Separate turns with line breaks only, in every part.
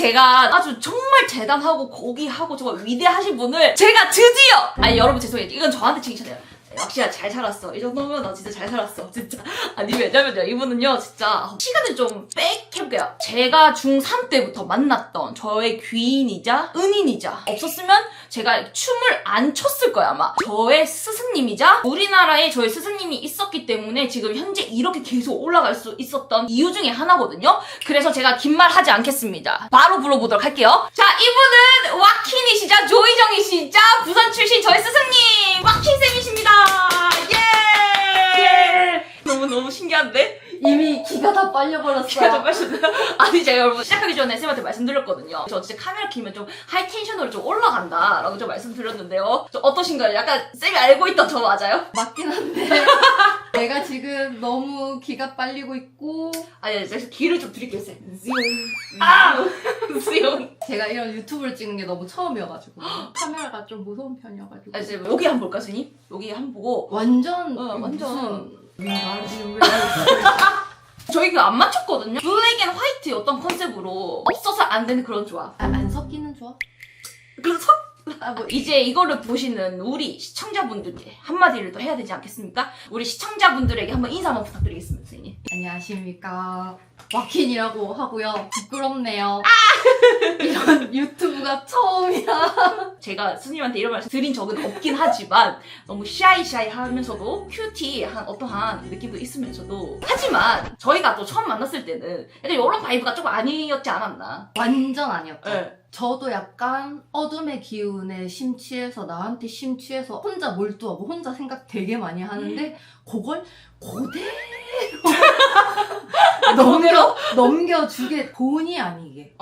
제가 아주 정말 대단하고 고귀하고 정말 위대하신 분을 제가 드디어 아니 여러분 죄송해요. 이건 저한테 칭찬해요. 역시야 잘 살았어. 이 정도면 너 진짜 잘 살았어. 진짜. 아니 왜냐면요. 이분은요. 진짜 시간을 좀 빽해볼게요. 제가 중3 때부터 만났던 저의 귀인이자 은인이자 없었으면 제가 춤을 안 췄을 거야 아마. 저의 스승님이자 우리나라에 저의 스승님이 있었기 때문에 지금 현재 이렇게 계속 올라갈 수 있었던 이유 중에 하나거든요. 그래서 제가 긴 말 하지 않겠습니다. 바로 불러보도록 할게요. 자, 이분은 와킨이시자 조이정이시자 부산 출신 저의 스승님 와킨쌤이십니다. 예! 너무 신기한데?
이미 기가 다 빨려버렸어요.
제가 좀 빠졌나요? 아니 제가 여러분 시작하기 전에 쌤한테 말씀드렸거든요. 저 진짜 카메라 켜면 좀 하이텐션으로 좀 올라간다 라고 좀 말씀드렸는데요. 좀 어떠신가요? 약간 쌤이 알고 있던 저 맞아요?
맞긴 한데 내가 지금 너무 기가 빨리고 있고
아니 제가 기회를 좀 드릴게요 쌤. 띠용.
제가 이런 유튜브를 찍는 게 너무 처음이어가지고 카메라가 좀 무서운 편이어가지고
아니 쌤 여기 한번 볼까 선생님? 여기 한번 보고
완전
완전
무슨
저희가 안 맞췄거든요? 블랙 앤 화이트 어떤 컨셉으로 없어서 안 되는 그런 조합.
안 섞이는 조합?
그래서 뭐 이제 이거를 보시는 우리 시청자분들께 한마디를 더 해야 되지 않겠습니까? 우리 시청자분들에게 한번 인사 한번 부탁드리겠습니다, 선생님.
안녕하십니까 와킨이라고 하고요. 부끄럽네요. 이런 유튜브가 처음이야.
제가 스님한테 이런 말씀 드린 적은 없긴 하지만 너무 샤이샤이 하면서도 큐티한 어떠한 느낌도 있으면서도 하지만 저희가 또 처음 만났을 때는 약간 이런 바이브가 조금 아니었지 않았나.
완전 아니었죠.
네.
저도 약간 어둠의 기운에 심취해서 나한테 심취해서 혼자 몰두하고 혼자 생각 되게 많이 하는데 그걸 그대로 넘겨주게 본의 아니게.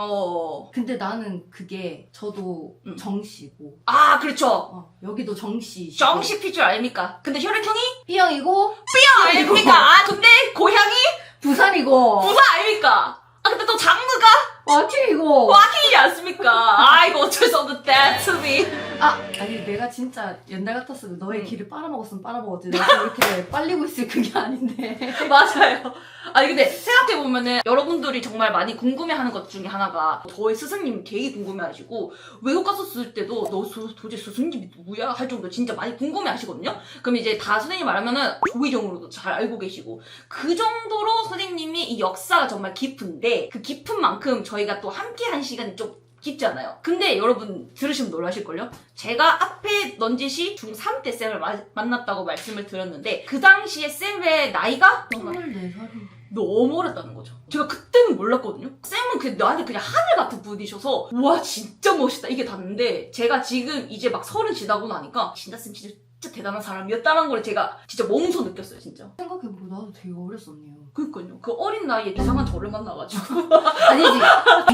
근데 나는 그게 저도 정씨고
아 그렇죠.
여기도 정씨시고
정식 필줄 아닙니까? 근데 혈액형이
B형이고
B형 아닙니까? 아 근데 고향이
부산이고
부산 아닙니까? 아 근데 또 장르가
와킨이고
와킹이지 않습니까? 아 이거 어쩔 수 없는 that to me.
아니 내가 진짜 옛날 같았으면 너의 길을 빨아먹었으면 빨아먹었지 내가 이렇게 빨리고 있을 그게 아닌데.
맞아요. 아니 근데 생각해보면은 여러분들이 정말 많이 궁금해하는 것 중에 하나가 저의 스승님 되게 궁금해하시고 외국 갔었을 때도 너 도대체 스승님이 누구야? 할 정도로 진짜 많이 궁금해하시거든요. 그럼 이제 다 선생님 말하면은 조이정으로도 잘 알고 계시고 그 정도로 선생님이 이 역사가 정말 깊은데 그 깊은 만큼 저희가 또 함께 한 시간이 좀 깊잖아요. 근데 여러분 들으시면 놀라실걸요? 제가 앞에 넌지시 중3 때 쌤을 만났다고 말씀을 드렸는데 그 당시에 쌤의 나이가
24살이
너무 어렸다는 거죠. 제가 그때는 몰랐거든요. 쌤은 나한테 그냥 하늘 같은 분이셔서 와 진짜 멋있다 이게 닿는데 제가 지금 이제 막 30 지나고 나니까 진짜 쌤 진짜 대단한 사람이었다는 걸 제가 진짜 몸소 느꼈어요 진짜.
생각해보고 나도 되게 어렸었네요.
그니까요. 그 어린 나이에 이상한 저를 만나가지고
아니지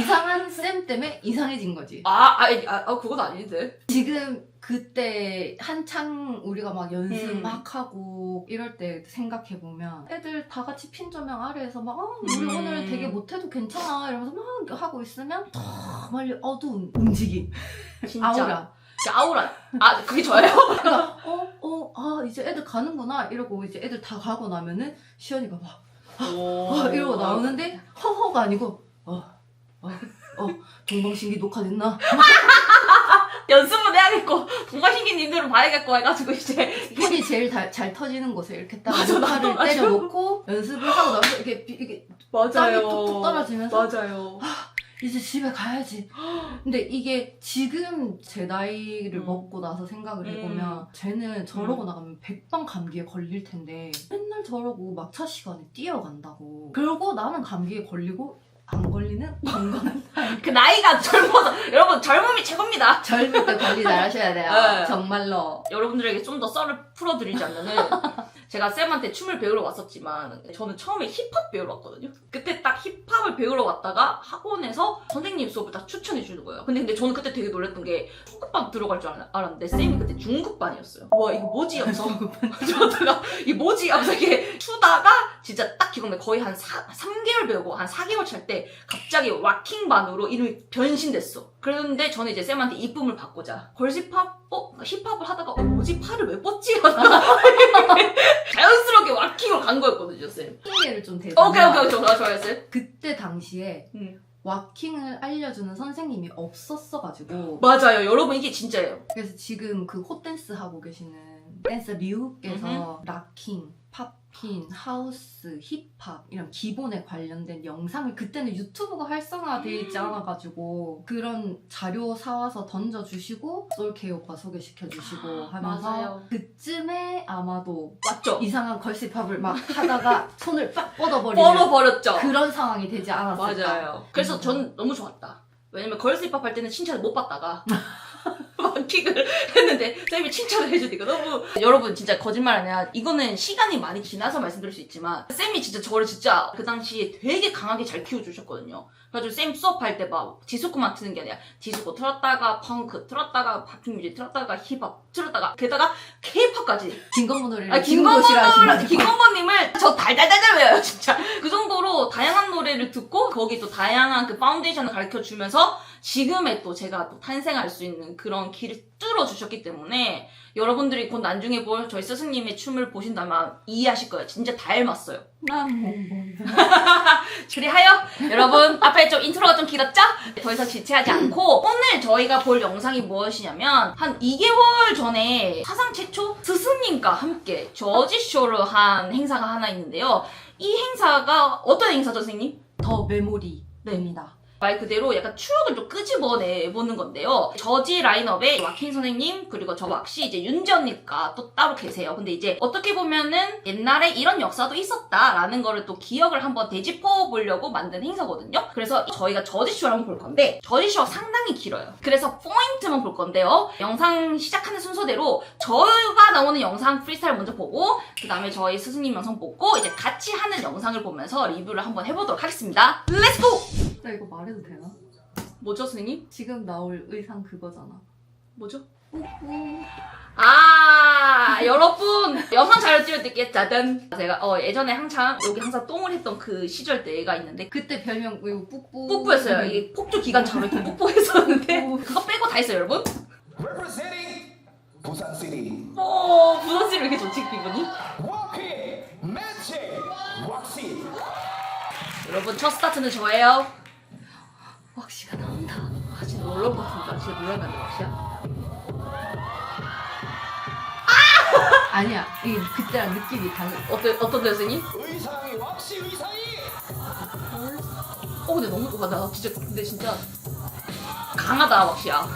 이상한 쌤 때문에 이상해진 거지.
그건 아닌데.
지금 그때 한창 우리가 막 연습 막 하고 이럴 때 생각해보면 애들 다 같이 핀조명 아래에서 막 우리 오늘 되게 못해도 괜찮아 이러면서 막 하고 있으면 더 멀리 어두운 움직임
진짜.
아우라.
아우라. 그게 저예요?
그러니까 이제 애들 가는구나 이러고 이제 애들 다 가고 나면은 시연이가 막 이러고 나오는데 허허가 아니고 동방신기 녹화됐나?
연습은 해야겠고 동방신기님들은 봐야겠고 해가지고 이제
폰이 제일 잘 터지는 곳에 이렇게 딱
맞아,
녹화를
맞아.
때려놓고 연습을 하고 나서 이게 땀이 뚝뚝 떨어지면서
맞아요.
이제 집에 가야지. 근데 이게 지금 제 나이를 먹고 나서 생각을 해보면 쟤는 저러고 나가면 백방 감기에 걸릴 텐데 맨날 저러고 막차 시간에 뛰어간다고. 그리고 나는 감기에 걸리고 안 걸리는 건강한
그 나이가 젊어서 여러분 젊음이 최고입니다.
젊을 때 관리 잘 하셔야 돼요.
네.
정말로.
여러분들에게 좀 더 썰을 풀어드리자면은 제가 쌤한테 춤을 배우러 왔었지만 저는 처음에 힙합 배우러 왔거든요. 그때 딱 힙합을 배우러 왔다가 학원에서 선생님 수업을 딱 추천해 주는 거예요. 근데 저는 그때 되게 놀랐던 게 초급반 들어갈 줄 알았는데 쌤이 그때 중급반이었어요. 와 이거 뭐지? 하면서 저다가 이 뭐지? 하면서 이렇게 추다가 진짜 딱 기억나요. 거의 한 3개월 배우고 한 4개월 찰 때 갑자기 왁킹반으로 이름이 변신됐어. 그랬는데 저는 이제 쌤한테 이쁨을 받고자 걸스힙합? 힙합을 하다가 뭐지? 팔을 왜 뻗지? 자연스럽게 왁킹으로 간 거였거든요 쌤.
핑계를 좀 대자면
오케이 좋아요 쌤.
그때 당시에 와킹을 알려주는 선생님이 없었어가지고
맞아요. 여러분 이게 진짜예요.
그래서 지금 그 헛댄스 하고 계시는 댄서 류께서 락킹, 팝핀, 하우스, 힙합 이런 기본에 관련된 영상을 그때는 유튜브가 활성화되어 있지 않아가지고 그런 자료 사와서 던져주시고 솔케이 오빠 소개시켜주시고 하면서
맞아요.
그쯤에 아마도
맞죠?
이상한 걸스힙합을 막 하다가 손을 빡 뻗어버리는
뻗어버렸죠.
그런 상황이 되지 않았을까.
맞아요. 그래서 전 너무 좋았다. 왜냐면 걸스 힙합 할 때는 칭찬을 못 받다가 픽을 했는데 쌤이 칭찬을 해주니까 너무 여러분 진짜 거짓말 아니야. 이거는 시간이 많이 지나서 말씀드릴 수 있지만 쌤이 진짜 저를 진짜 그 당시에 되게 강하게 잘 키워주셨거든요. 그래가지고 쌤 수업할 때 막 디스코만 트는 게 아니라 디스코 틀었다가 펑크 틀었다가 팝핑 뮤직 틀었다가 힙합 틀었다가 게다가 케이팝까지
김건모 노래를 지금도 싫어하시는
김건모님을 저 달달달달 외워요 진짜. 그 정도로 다양한 노래를 듣고 거기 또 다양한 그 파운데이션을 가르쳐주면서 지금의 또 제가 또 탄생할 수 있는 그런 길을 뚫어주셨기 때문에 여러분들이 곧 나중에 볼 저희 스승님의 춤을 보신다면 이해하실 거예요. 진짜 닮았어요. 그리하여 여러분 앞에 좀 인트로가 좀 길었죠? 더 이상 지체하지 않고 오늘 저희가 볼 영상이 무엇이냐면 한 2개월 전에 사상 최초 스승님과 함께 저지쇼를 한 행사가 하나 있는데요. 이 행사가 어떤 행사죠, 선생님?
더 메모리입니다.
말 그대로 약간 추억을 좀 끄집어내보는 건데요. 저지 라인업에 와킨 선생님 그리고 저 왁시 이제 윤지 언니가 또 따로 계세요. 근데 이제 어떻게 보면은 옛날에 이런 역사도 있었다라는 거를 또 기억을 한번 되짚어 보려고 만든 행사거든요. 그래서 저희가 저지쇼를 한번 볼 건데 저지쇼가 상당히 길어요. 그래서 포인트만 볼 건데요. 영상 시작하는 순서대로 저희가 나오는 영상 프리스타일 먼저 보고 그 다음에 저희 스승님 영상 보고 이제 같이 하는 영상을 보면서 리뷰를 한번 해보도록 하겠습니다. 렛츠고!
나 이거 말해도 되나?
뭐죠, 선생님?
지금 나올 의상 그거잖아.
뭐죠? 아, 여러분 영상 자료 띄워드릴게요. 짜잔. 제가 예전에 한창 여기 항상 똥을 했던 그 시절 때가 있는데
그때 별명 이거 뿌뿌.
뽀뽀했어요. 이게 폭주 기관차로 이렇게 뽀뽀했었는데 그거 빼고 다 했어요, 여러분.
Representing 부산 City.
부산씨 왜 이렇게 좋지, 기분이?
워킹 매치 왁시.
여러분 첫 스타트는 저예요.
왁시가 나온다.
아, 진짜 놀랄 것 같은데. 진짜 놀랄 것 같은데, 왁시야.
아니야. 이게 그때랑 느낌이 달라.
어떤데, 선생님?
의상이 왁시 의상이.
근데 너무, 나 진짜 강하다, 왁시야.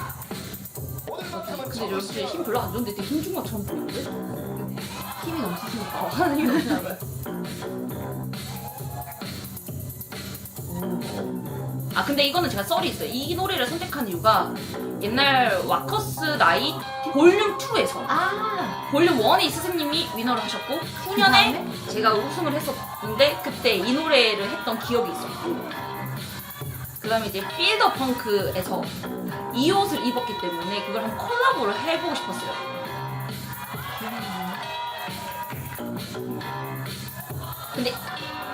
근데 여러분 힘 별로 안 좋은데 되게 힘준 것처럼 보이는데?
힘이 넘치시니까.
하는 힘이 넘치나 봐요. 아 근데 이거는 제가 썰이 있어요. 이 노래를 선택한 이유가 옛날 와커스 나이 볼륨 2에서 볼륨 1이 스승님이 위너를 하셨고 후년에 제가 우승을 했었는데 그때 이 노래를 했던 기억이 있었고 그 다음에 이제 필더 펑크에서 이 옷을 입었기 때문에 그걸 한번 콜라보를 해보고 싶었어요. 근데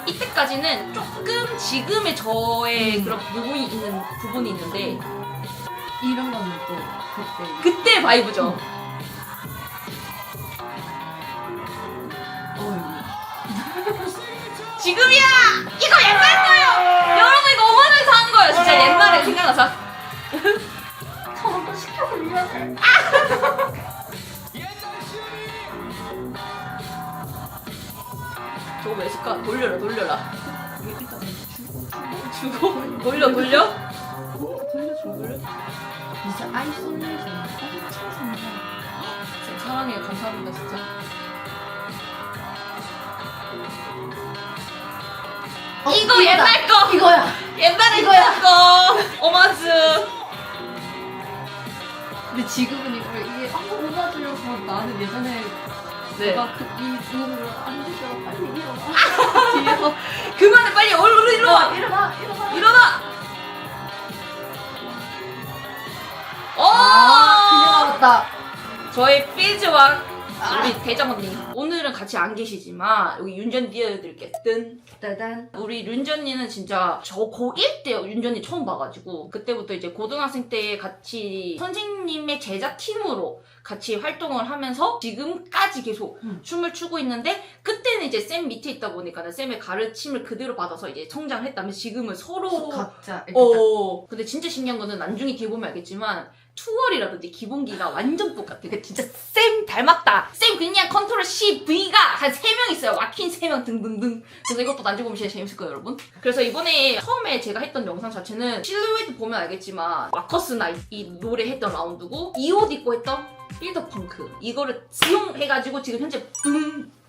이때까지는 조금 지금의 저의 그런 부분이 있는데
이런 거는 또
그때 바이브죠. 지금이야! 이거 옛날 거예요! 여러분 이거 5만원에서 한 거예요. 진짜 옛날에 생각나서.
저런 거 시켜서 미안해.
옛날 시험이.
저거 왜 했을까? 돌려라. 이게 일단 주고 돌려.
돌려. 진짜 아이솔레이션 엄청 생겨.
쌤 사랑해요. 감사합니다 진짜. 이거
이거다.
옛날 거!
이거야.
옛날에
이거야.
했던 거! 오마즈!
근데 지금은 이게 오마주여서 나는 예전에
네.
내가 이 노래를 안 되죠. 빨리 일어나. 뒤에서
그만해 빨리 얼른 일어나!
일어나.
일어나!
그냥 왔다.
저희 필즈와 우리 대장 언니. 오늘은 같이 안 계시지만 여기 윤전 띄워드릴게. 뜬.
따단.
우리 윤지 언니는 진짜 저 고1 때 윤지 언니 처음 봐가지고 그때부터 이제 고등학생 때 같이 선생님의 제자팀으로 같이 활동을 하면서 지금까지 계속 춤을 추고 있는데 그때는 이제 쌤 밑에 있다 보니까 쌤의 가르침을 그대로 받아서 이제 성장을 했다면 지금은 서로
각자.
근데 진짜 신기한 거는 나중에 뒤에 보면 알겠지만 투월이라든지 기본기가 완전 똑같아. 그 진짜 쌤 닮았다. 쌤 그냥 컨트롤 C, V가 한 3명 있어요. 와킨 3명 등등등. 그래서 이것도 나중에 보면 진짜 재밌을 거예요, 여러분. 그래서 이번에 처음에 제가 했던 영상 자체는 실루엣 보면 알겠지만 마커스나 이 노래 했던 라운드고 이 옷 입고 했던 빌더 펑크 이거를 지용해가지고 지금 현재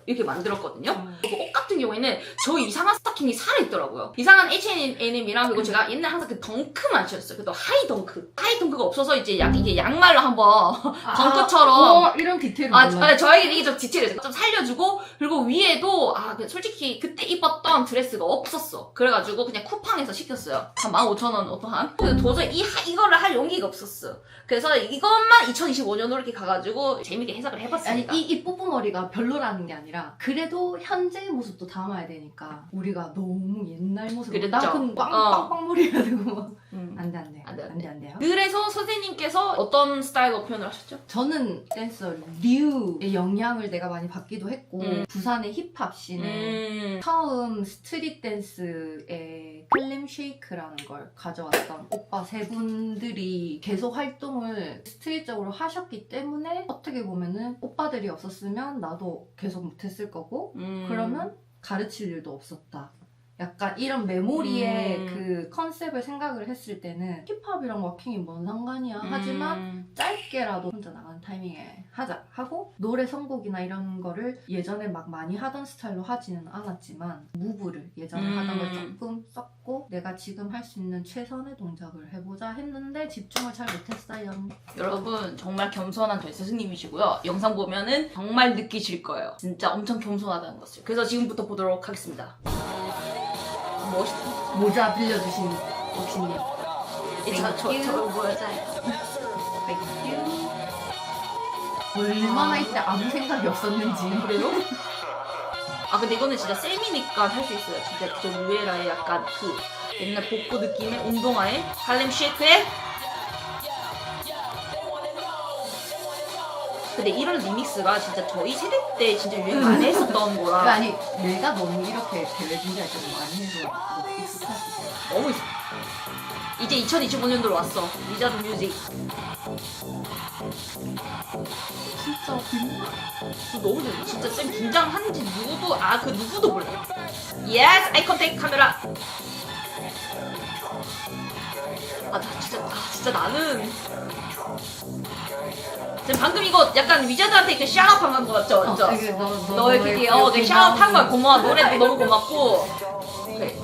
이렇게 만들었거든요. 그리고 옷 같은 경우에는 저 이상한 스타킹이 살아있더라고요. 이상한 H&M이랑 그리고 제가 옛날 항상 그 덩크만 신었어요. 그래도 하이 덩크. 하이 덩크가 없어서 이제 이게 양말로 한번 덩크처럼
이런 디테일을
아, 저에게 이게 좀 디테일을 좀 살려주고 그리고 위에도 솔직히 그때 입었던 드레스가 없었어. 그래가지고 그냥 쿠팡에서 시켰어요. 한 15,000원 어떠한? 근데 도저히 이거를 할 용기가 없었어. 그래서 이것만 2025년으로 이렇게 가가지고 재밌게 해석을 해봤습니다.
아니 이 뽀뽀머리가 별로라는 게 아니라 그래도 현재의 모습도 담아야 되니까 우리가 너무 옛날 모습
그랬죠.
나 그럼 빵빵빵머리가 되고 막 안돼
안 돼요. 그래서 선생님께서 어떤 스타일로 표현을 하셨죠?
저는 댄서 류의 영향을 내가 많이 받기도 했고 부산의 힙합 씬에 처음 스트릿 댄스에 클램 쉐이크라는 걸 가져왔던 오빠 세 분들이 계속 활동을 스트릿적으로 하셨기 때문에 어떻게 보면은 오빠들이 없었으면 나도 계속 못했을 거고 그러면 가르칠 일도 없었다. 약간 이런 메모리의 그 컨셉을 생각을 했을 때는 힙합이랑 워킹이 뭔 상관이야 하지만 짧게라도 혼자 나가는 타이밍에 하자 하고 노래 선곡이나 이런 거를 예전에 막 많이 하던 스타일로 하지는 않았지만 무브를 예전에 하던 걸 조금 썼고 내가 지금 할 수 있는 최선의 동작을 해보자 했는데 집중을 잘 못했어요.
여러분 정말 겸손한 저희 스승님이시고요. 영상 보면은 정말 느끼실 거예요. 진짜 엄청 겸손하다는 것을. 그래서 지금부터 보도록 하겠습니다. 멋있다.
모자 빌려주신 옥신님
저 모자.
얼마나 이때 아무 생각이 없었는지.
그래요? 근데 이거는 진짜 쌤이니까 할 수 있어요. 진짜 저 루에라의 약간 그 옛날 복고 느낌의 운동화에 할렘 쉐이크에 근데 이런 리믹스가 진짜 저희 세대 때 진짜 유행 많이 했었던 거라
아니 내가 너무 이렇게 대회 준비할 때 많이 해서 익숙하지.
너무 있어. 이제 2025년도로 왔어. 위자드 뮤직.
진짜
너무 좋아. 진짜 쌤 긴장하는지 누구도 그 누구도 몰라요. Yes, 아이 컨택 카메라. 진짜 나는 쌤 방금 이거 약간 위자드한테 그 샤웃 한거 같죠? 맞죠? 너의 그게 그 샤웃 한 거야. 고마워. 노래도 너무 고맙고. 그래.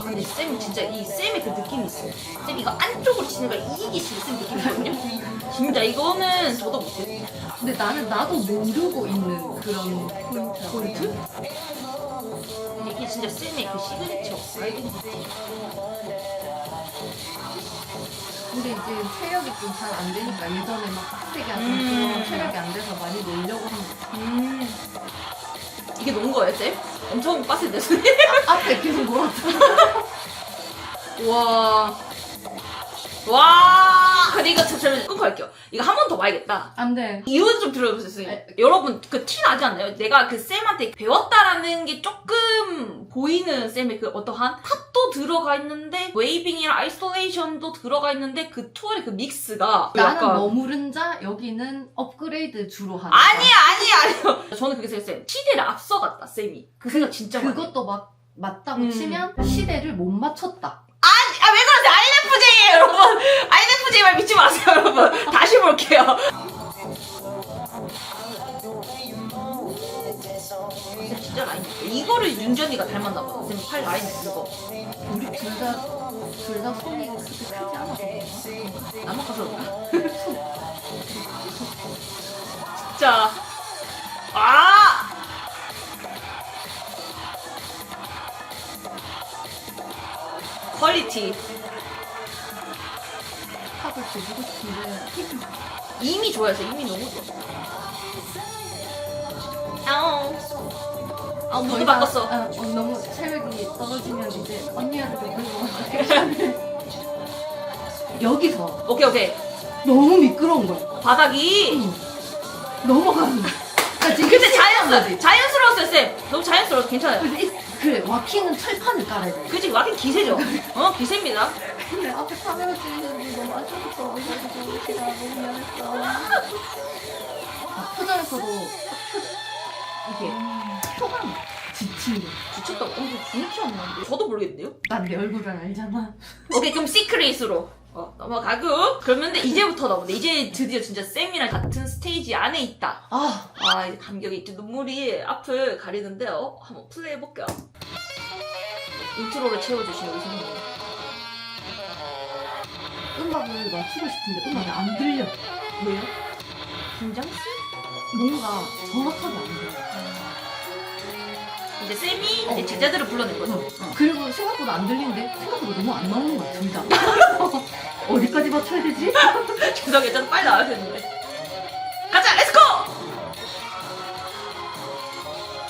근데 쌤 진짜 이 쌤의 그 느낌이 있어요. 쌤 이거 안쪽으로 치는 걸 이기기 싫은 쌤 느낌이거든요. 진짜 이거는 저도 못해요.
근데 나도 모르고 있는 그런 포인트?
이게 진짜 쌤의 그 시그니처 아이덴티티.
근데 이제 체력이 좀 잘 안 되니까 예전에 막 빡세게 하던 체력이 안 돼서 많이 놀려고 하는
이게 논 거예요, 쌤? 엄청 빡센데, 쌤?
앞에 계속 놀았다.
와. 근데 이거 잠시만 끊고 할게요. 이거 한 번 더 봐야겠다.
안 돼.
이유는 좀 들어보세요. 여러분, 그 티 나지 않나요? 내가 그 쌤한테 배웠다라는 게 조금 보이는 쌤의 그 어떠한 탑도 들어가 있는데, 웨이빙이랑 아이솔레이션도 들어가 있는데, 그 투어의 그 믹스가.
나는
약간
머무른 자, 여기는 업그레이드 주로 하는.
아니요. 저는 그게 생각했어요. 시대를 앞서갔다, 쌤이. 그 생각 진짜 많이 해요.
그것도 막 맞다고 치면 시대를 못 맞췄다.
왜 그러세요? INFJ예요, 여러분. INFJ 말 믿지 마세요, 여러분. 다시 볼게요. 진짜 라인. 이거를 윤전이가 닮았나 봐. 쌤 팔 라인 그거.
우리 둘 다 손이 그렇게 크지 않아서 그런가?
나만 가서 그런가? 진짜. 퀄리티.
탑을 주고 싶은데
이미 좋아했어. 이미 너무 좋아. 아우. 아, 모두
저희가,
바꿨어.
너무 체력이 떨어지면 이제 언니한테 그거 여기서
오케이.
너무 미끄러운 거야.
바닥이.
넘어가는 거야. 그러니까 지금
근데
신기한 거지.
자연스러웠어요, 쌤. 너무 자연스러워서 괜찮아요.
그래, 와킹은 철판을 깔아야 돼.
그치, 와긴 기세죠. 기세입니다.
근데 앞에 카메라 찍는 너무 아쉬웠어. 제가 너무 미안했어. 포장에서도 이게 표감 지친 거.
지쳤다고? 근데 진짜 안 나는데? 저도 모르겠는데요?
난 내 얼굴을 알잖아.
오케이, 그럼 시크릿으로 넘어가고. 그러면 이제부터 나오네. 이제 드디어 진짜 쌤이랑 같은 스테이지 안에 있다. 이제 감격이 있지. 눈물이 앞을 가리는데요. 한번 플레이해볼게요. 인트로를 채워주시면 이상해요.
음악을 맞추고 싶은데 음악이 안 들려.
왜요? 긴장스?
뭔가 정확하게 안 들려.
이제 쌤이 이제 제자들을 불러낸 거죠.
그리고 생각보다 안 들리는데 생각보다 너무 안 나오는 거야, 둘 다. 어디까지 맞춰야 되지?
죄송해요. 저는 빨리 나와야 되는데. 가자! 렛츠고!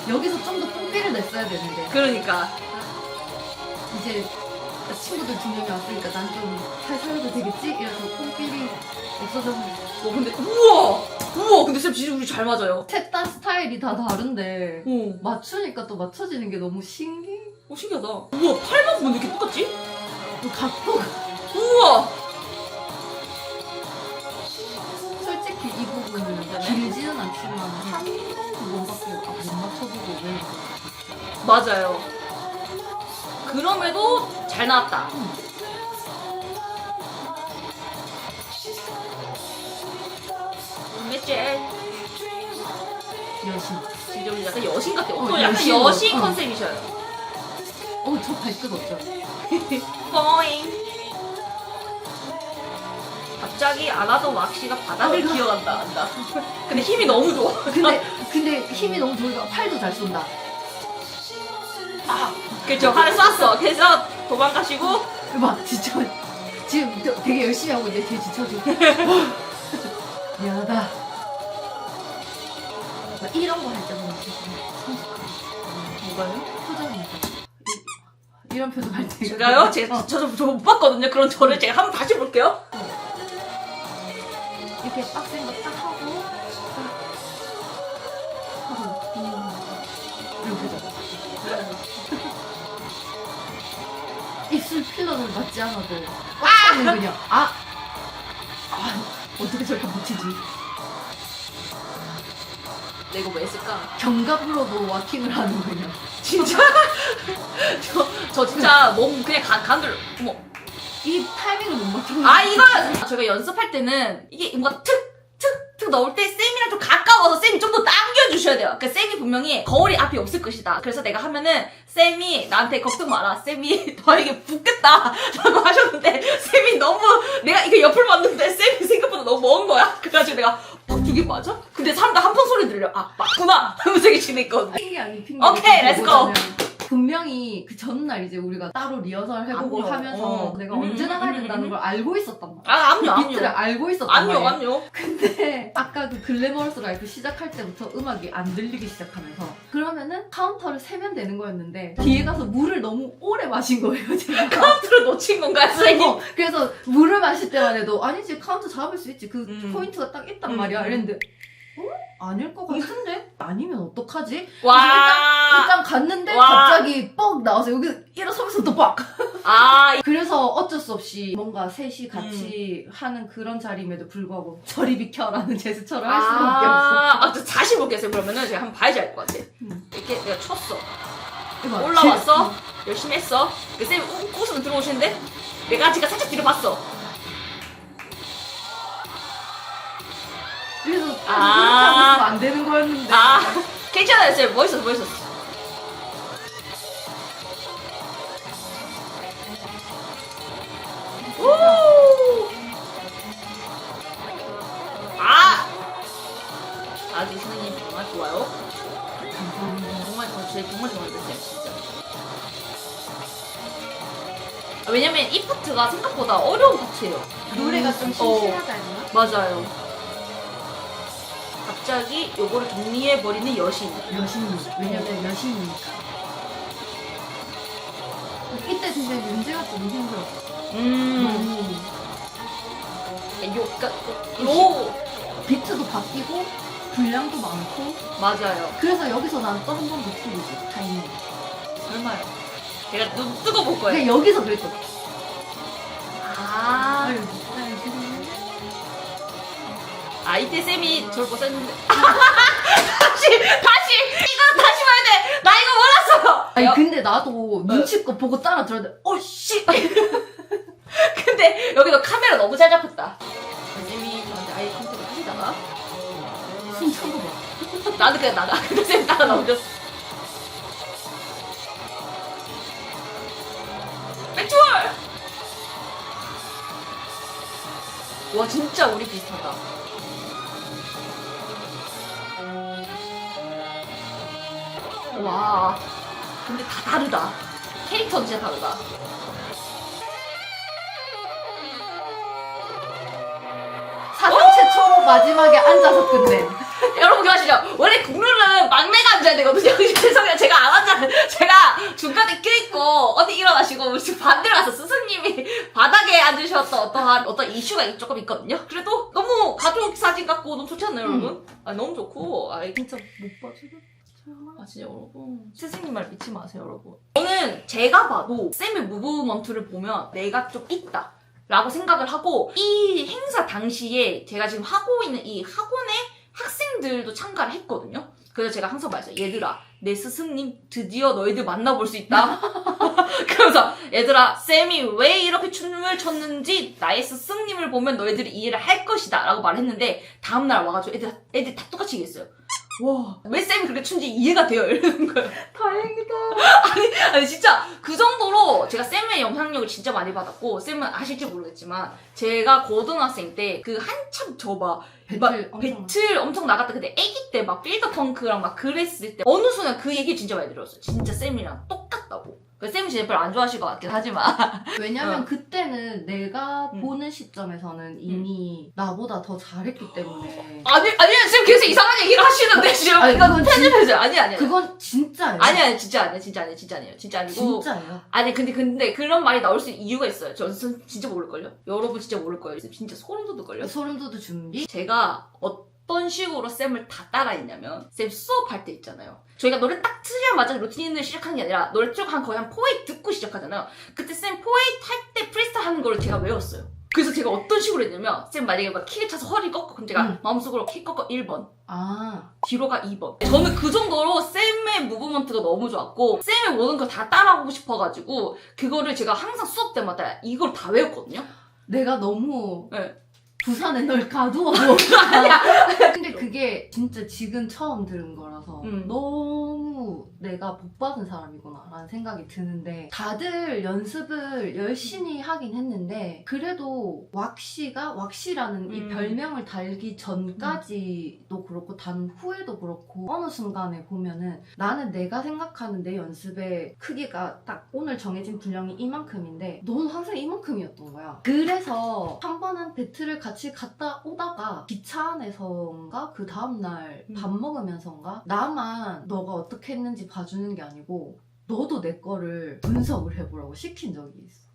여기서 좀 더 뽕삐를 냈어야 되는데.
그러니까.
이제 친구들 두 명이 왔으니까 난 좀 살살해도 되겠지? 이래서 뽕삐이 없어졌는데.
근데 우와! 근데 쌤 진짜 우리 잘 맞아요.
셋 다 스타일이 다 다른데
오.
맞추니까 또 맞춰지는 게 너무 신기해.
신기하다. 우와, 8번 보면 이렇게 똑같지?
각도가
우와!
솔직히 이 부분은 길지는 않지만 한 번밖에 못 맞춰보고 왜
맞아요. 그럼에도 잘 나왔다. 매제
여신.
진짜 우리 약간 여신 같아요.
어,
또 약간
여신.
여신
어.
컨셉이셔요.
저 발끝 없죠?
포잉. 갑자기 안 하던 왁시가 바닥을 기어간다. 한다. 근데 힘이 너무 좋아.
근데 힘이 너무 좋으니까 팔도 잘 쏜다.
그쵸. 팔을 쐈어. 그래서 도망가시고.
막 지쳐. 지금 되게 열심히 하고 있는데 뒤에 지쳐지고. 미안하다. 막 이런 거 할 때는
뭐가요?
표정이 이런 표정 할 때.
제가요? 제가 저도 못 봤거든요. 그런 저를 제가 한번 다시 볼게요.
이렇게 빡센 거 딱 하고 이런 표정. 입술 필러를 맞지 않아도 빡세는 그냥 어떻게 저렇게 붙이지?
내가 뭐 했을까?
견갑으로도 와킹을 하는 그냥.
진짜? 저 진짜 몸 그냥 간들. 어머.
이 타이밍을 못 맞추고.
이거 제가 연습할 때는 이게 뭔가 툭 넣을 때 쌤이랑 좀 가까워서 쌤이 좀 더 당겨주셔야 돼요. 그러니까 쌤이 분명히 거울이 앞이 없을 것이다. 그래서 내가 하면은 쌤이 나한테 걱정 마라. 쌤이 너에게 붙겠다 라고 하셨는데 쌤이 너무 내가 이거 옆을 봤는데 쌤이 생각보다 너무 먼 거야. 그래가지고 내가 이게 맞아? 근데 사람들 한번 소리 들려. 맞구나 하면서 이게 지냈거든.
핑계 아닌 핑계.
오케이, 렛츠고.
분명히 그 전날 이제 우리가 따로 리허설 해보고
압류.
하면서 내가 언제 나가야 된다는 걸 알고 있었단 말이야.
압류.
비트를 알고 있었단 말이야.
압류.
근데 아까 그 글래머러스 라이프 시작할 때부터 음악이 안 들리기 시작하면서 그러면은 카운터를 세면 되는 거였는데 뒤에 가서 물을 너무 오래 마신 거예요 제가.
카운트를 놓친 건가요, 선생님?
그래서 물을 마실 때만 해도 아니지 카운터 잡을 수 있지 그 포인트가 딱 있단 말이야 이랬는데 아닐 것 같은데? 아니면 어떡하지?
와.
일단 갔는데
와.
갑자기 뻑 나와서 여기 일어서면서 또 뻑! 그래서 어쩔 수 없이 뭔가 셋이 같이 하는 그런 자리임에도 불구하고 저리 비켜라는 제스처를 할 수밖에 없어.
저 다시 보겠어요. 그러면은 제가 한번 봐야지 알 것 같아. 이렇게 내가 쳤어.
이거
올라왔어. 열심히 했어. 그 쌤이 웃으면 들어오시는데 내가 지금 살짝 뒤로 봤어.
그래서 그렇게 하고 있으면 안 되는 거였는데.
괜찮아요, 쌤. 멋있었어. 우! 아주 선생님 정말 좋아요.
감사합니다.
정말 좋아했어요, 진짜. 왜냐면 이 파트가 생각보다 어려운 파트예요.
노래가 좀 심심하지 않나?
맞아요. 갑자기 요거를 정리해버리는 여신.
왜냐면 여신이니까. 이때 진짜 윤지가 좀 힘들었어.
요
비트도 바뀌고 분량도 많고.
맞아요.
그래서 여기서 난 또 한 번 더 틀리지. 타이밍.
설마요. 제가 눈 뜨고 볼
근데
거예요.
여기서 그랬거든.
아, 이때 쌤이 저를 못했는데. 다시 이거 다시 봐야 돼. 나 이거 몰랐어.
아니 근데 나도 눈치껏 보고 따라 들었는데 씨.
근데 여기서 카메라 너무 잘 잡혔다. 쌤이 저한테 아이 컨택을 하시다가
숨 참아봐.
나는 그냥 나가. 근데 쌤 따라 넘겼어. 백주얼! 와 진짜 우리 비슷하다. 와 근데 다 다르다. 캐릭터 진짜 다르다.
사상 최초로 마지막에 앉아서 끝낸.
여러분 기억하시죠? 원래 국룰은 막내가 앉아야 되거든요. 죄송해요. 제가 안 앉아. 제가 중간에 껴있고 언니 일어나시고 지금 반대로 가서 스승님이 바닥에 앉으셨던 어떤 이슈가 조금 있거든요. 그래도 너무 가족 사진 같고 너무 좋지 않나요, 여러분? 아 너무 좋고 진짜 못 봐주겠다. 아 진짜 여러분 스승님 말 믿지 마세요, 여러분. 저는 제가 봐도 쌤의 무브먼트를 보면 내가 좀 있다 라고 생각을 하고, 이 행사 당시에 제가 지금 하고 있는 이 학원의 학생들도 참가를 했거든요. 그래서 제가 항상 말했어요. 얘들아, 내 스승님 드디어 너희들 만나볼 수 있다. 그래서 얘들아, 쌤이 왜 이렇게 춤을 췄는지 나의 스승님을 보면 너희들이 이해를 할 것이다 라고 말했는데, 다음날 와가지고 애들 다 똑같이 얘기했어요. 와, 왜 쌤이 그렇게 춘지 이해가 돼요. 이러는 거예요.
다행이다.
아니 진짜 그 정도로 제가 쌤의 영향력을 진짜 많이 받았고, 쌤은 아실지 모르겠지만 제가 고등학생 때 그 한참 배틀 엄청 나갔다. 근데 애기 때 막 필더 펑크랑 막 그랬을 때 어느 순간 그 얘기 진짜 많이 들었어요. 진짜 쌤이랑 똑같다고. 쌤이 진짜 별로 안 좋아하실 것 같긴 하지만
왜냐면 그때는 내가 보는 시점에서는 이미 나보다 더 잘했기 때문에.
아니 쌤 계속 이상한 얘기를 하시는데 지금
아니,
이거
그건
편집해줘요. 아니
그건 진짜예요.
아니 진짜 아니에요. 진짜 아니고
진짜예요.
아니 근데 그런 말이 나올 수 있는 이유가 있어요. 저는 진짜 모를걸요? 여러분 진짜 모를걸요? 진짜 소름 돋을걸요?
소름 돋을 준비?
제가 어떤 식으로 쌤을 다 따라했냐면, 쌤 수업할 때 있잖아요. 저희가 노래 딱 트자마자 루틴을 시작하는 게 아니라 노래 쭉 거의 한 포에이트 듣고 시작하잖아요. 그때 쌤 포에이트 할 때 프리스타일 하는 거를 제가 외웠어요. 그래서 제가 어떤 식으로 했냐면, 쌤 만약에 막 키를 차서 허리 꺾고, 그럼 제가 마음속으로 키 꺾어 1번. 뒤로가 2번. 저는 그 정도로 쌤의 무브먼트가 너무 좋았고, 쌤의 모든 걸 다 따라하고 싶어가지고, 그거를 제가 항상 수업 때마다 이걸 다 외웠거든요.
내가 너무
네.
부산에 널 가두어. 근데 그게 진짜 지금 처음 들은 거라서 너무 내가 복받은 사람이구나 라는 생각이 드는데, 다들 연습을 열심히 하긴 했는데 그래도 왁시라는 이 별명을 달기 전까지도 그렇고 단 후에도 그렇고 어느 순간에 보면은 나는 내가 생각하는 내 연습의 크기가 딱 오늘 정해진 분량이 이만큼인데 너는 항상 이만큼이었던 거야. 그래서 한 번은 배틀을 같이 갔다 오다가 기차 안에서인가 그 다음날 밥 먹으면서인가 나만 너가 어떻게 했는지 봐주는 게 아니고 너도 내 거를 분석을 해보라고 시킨 적이 있어.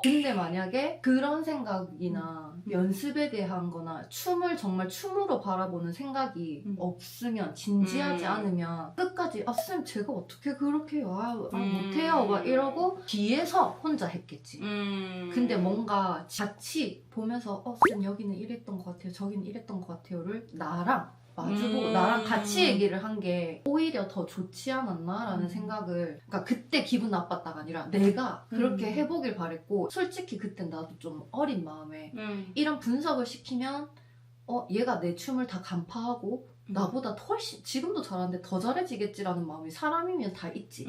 근데 만약에 그런 생각이나 연습에 대한 거나 춤을 정말 춤으로 바라보는 생각이 없으면, 진지하지 않으면 끝까지 쌤 제가 어떻게 그렇게 해요? 못해요 막 이러고 뒤에서 혼자 했겠지. 근데 뭔가 같이 보면서 쌤 여기는 이랬던 것 같아요, 저기는 이랬던 것 같아요를 나랑 마주보고 나랑 같이 얘기를 한 게 오히려 더 좋지 않았나라는 생각을, 그러니까 그때 기분 나빴다가 아니라 내가 그렇게 해보길 바랬고, 솔직히 그땐 나도 좀 어린 마음에 이런 분석을 시키면 얘가 내 춤을 다 간파하고 나보다 훨씬 지금도 잘하는데 더 잘해지겠지라는 마음이 사람이면 다 있지.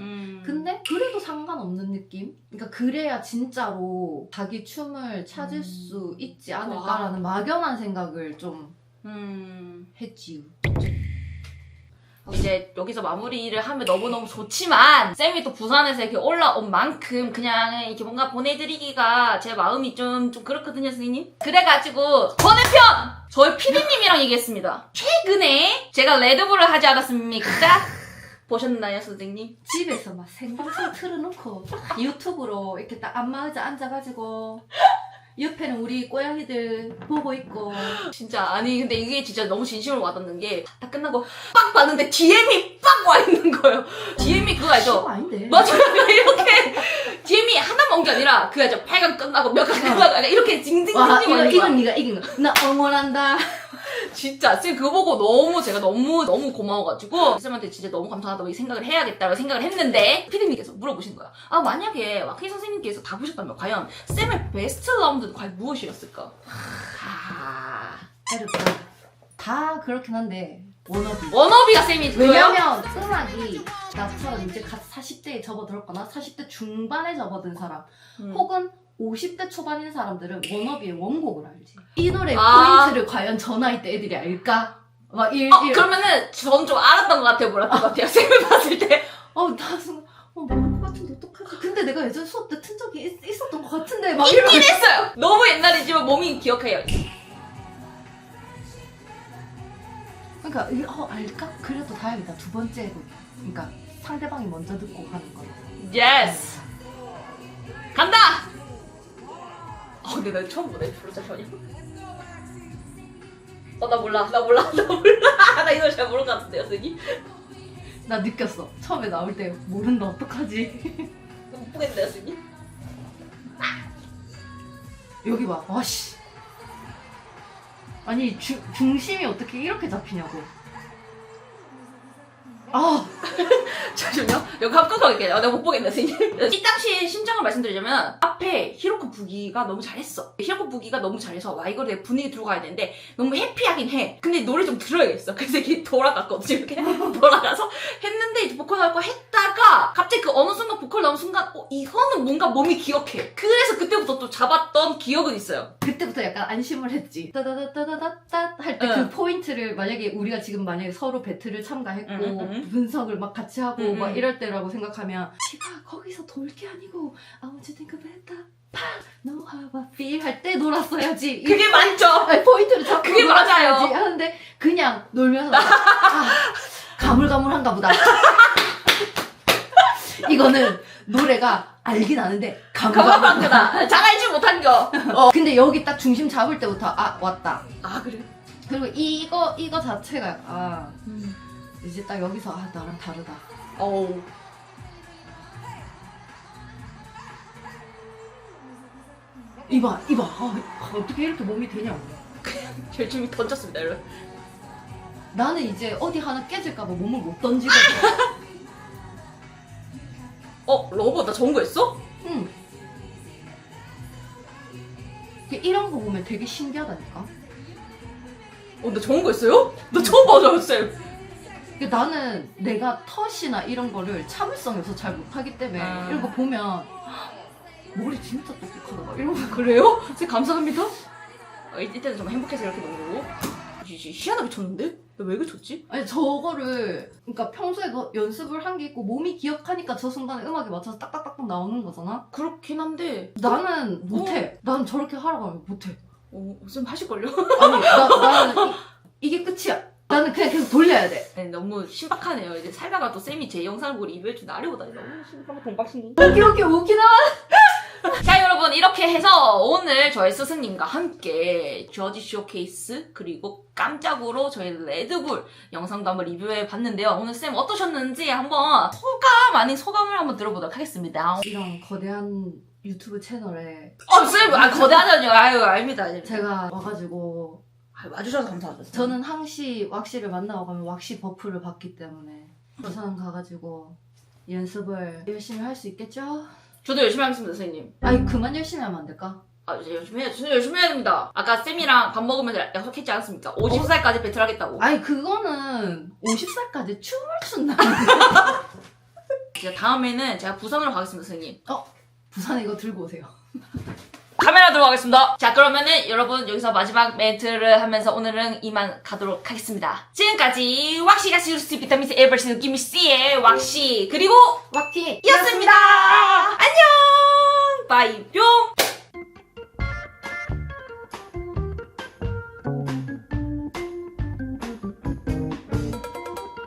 근데 그래도 상관없는 느낌? 그러니까 그래야 진짜로 자기 춤을 찾을 수 있지 않을까라는 막연한 생각을 좀 했지요.
이제 여기서 마무리를 하면 너무너무 좋지만 쌤이 또 부산에서 이렇게 올라온 만큼 그냥 이렇게 뭔가 보내드리기가 제 마음이 좀 그렇거든요, 선생님. 그래가지고 번외편! 저희 피디님이랑 얘기했습니다. 최근에 제가 레드불을 하지 않았습니까? 보셨나요, 선생님?
집에서 막 생방송 틀어놓고 유튜브로 이렇게 딱 안마의자 앉아가지고 옆에는 우리 고양이들 보고 있고.
진짜 아니 근데 이게 진짜 너무 진심으로 와닿는 게 다 끝나고 빡 봤는데 DM이 빡 와 있는 거예요. DM이 그거 알죠?
그거 아닌데.
맞아요. 이렇게 DM이 하나만 온 게 아니라 그 알죠? 8강 끝나고 몇 강 끝나고 약간 이렇게 징징징징
와,
오는 거야.
이건 네가 이긴 거. 나 응원한다.
진짜 쌤 그거 보고 제가 너무 고마워가지고 쌤한테 진짜 너무 감사하다고 이 생각을 해야겠다고 생각을 했는데 피디님께서 물어보신 거야. 아 만약에 와케이 선생님께서 다 보셨다면 과연 쌤의 베스트 라운드는 과연 무엇이었을까?
어렵다. 다 그렇긴 한데 워너비.
워너비가 쌤이 그거예요?
왜냐면 음악이 나처럼 이제 갓 40대에 접어들었거나 40대 중반에 접어든 사람 혹은 50대 초반인 사람들은 워너비의 원곡을 알지. 이 노래 포인트를 과연 저 나이 때 애들이 알까? 막
그러면은 전 좀 알았던 것 같아요. 몰랐던 것 같아요. 쌤을 봤을 때.
나 순간 모를 것 같은데 어떡하지? 근데 내가 예전 수업 때 튼 적이 있었던 것 같은데 막
있긴 했어요. 너무 옛날이지만 몸이 기억해요.
그러니까 알까? 그래도 다행이다. 두 번째 그러니까 상대방이 먼저 듣고 하는 거.
예스. 간다. 근데 나 처음 보네. 별로 잠시만요. 나 몰라. 나 이 노래 잘 모르는 것 같은데요, 선생님?
나 느꼈어. 처음에 나올 때 모른다 어떡하지?
못 보겠는데요, 선생님?
여기 봐. 와씨. 아니 중심이 어떻게 이렇게 잡히냐고.
잠시만요. 여기 한번 끊어갈게요. 내가 못 보겠네, 선생님. 이 당시의 심정을 말씀드리자면 앞에 히로코 부기가 너무 잘했어. 히로코 부기가 너무 잘해서 와 이거 내 분위기 들어가야 되는데 너무 해피하긴 해. 근데 노래 좀 들어야겠어. 그래서 이렇게 돌아갔거든요. 이렇게 돌아가서 했는데 이제 보컬 나올 거 했다가 갑자기 그 어느 순간 보컬 나오는 순간 이거는 뭔가 몸이 기억해. 그래서 그때부터 또 잡았던 기억은 있어요.
그때부터 약간 안심을 했지. 따다다다다다다 할 때 그 포인트를 만약에 우리가 지금 만약에 서로 배틀을 참가했고 분석을 막 같이 하고 막 이럴 때라고 생각하면 지가 거기서 돌 게 아니고 I want you to think of it 팍 know how I feel 할 때 놀았어야지.
그게 맞죠?
아니, 포인트를 잡고
그게
놀았어야지
맞아요.
하는데 그냥 놀면서 가물가물한가 보다. 이거는 노래가 알긴 아는데
가만히다. 잘 알지 못한 거.
근데 여기 딱 중심 잡을 때부터 왔다.
그래?
그리고 이거 자체가 약간 이제 딱 여기서 나랑 다르다.
어우.
이봐 어떻게 이렇게 몸이 되냐고.
열심히 던졌습니다, 여러분.
나는 이제 어디 하나 깨질까봐 몸을 못 던지거든.
러버 나 좋은 거 했어?
응. 이런 거 보면 되게 신기하다니까.
나 좋은 거 했어요? 나 처음 봐요, 쌤.
나는 내가 텃이나 이런 거를 참을성이 없어서 잘 못하기 때문에 이런 거 보면 머리 진짜 똑똑하다 막 이런 거.
그래요? 쌤 감사합니다. 이때는 좀 행복해서 이렇게 먹는 거고. 희한하게 쳤는데? 나 왜 이렇게 쳤지?
아니 저거를 그러니까 평소에 연습을 한 게 있고 몸이 기억하니까 저 순간에 음악에 맞춰서 딱딱딱딱 나오는 거잖아.
그렇긴 한데.
나는 못해. 난 저렇게 하라고 하면 못해.
쌤 하실걸요?
아니 나는 이게 끝이야. 나는 그냥 계속 돌려야 돼.
네, 너무 신박하네요. 이제 살다가 또 쌤이 제 영상을 보고 리뷰해준 나래보다니 너무 신박한 동박신기.
이렇게 웃기나?
자 여러분 이렇게 해서 오늘 저희 스승님과 함께 저지 쇼케이스 그리고 깜짝으로 저희 레드불 영상도 한번 리뷰해봤는데요. 오늘 쌤 어떠셨는지 한번 소감을 한번 들어보도록 하겠습니다.
이런 거대한 유튜브 채널에
쌤 거대하다뇨. 아유 압니다.
제가 와가지고
와주셔서 감사하죠.
저는 항시 왁시를 만나고 가면 왁시 버프를 받기 때문에 부산 가가지고 연습을 열심히 할 수 있겠죠?
저도 열심히 하겠습니다 선생님.
아니 그만 열심히 하면 안 될까?
이제 열심히 해야죠. 진짜 열심히 해야 됩니다. 아까 쌤이랑 밥 먹으면서 약속했지 않습니까? 50살까지 배틀하겠다고.
아니 그거는 50살까지 춤을 춘다.
진짜 다음에는 제가 부산으로 가겠습니다 선생님.
부산에 이거 들고 오세요.
카메라 하도록 하겠습니다. 자, 그러면은 여러분 여기서 마지막 멘트를 하면서 오늘은 이만 가도록 하겠습니다. 지금까지 왁시가 시루스 비타민C 에버신 김씨의 왁시 그리고
왁티
이었습니다. 안녕. 바이 뿅.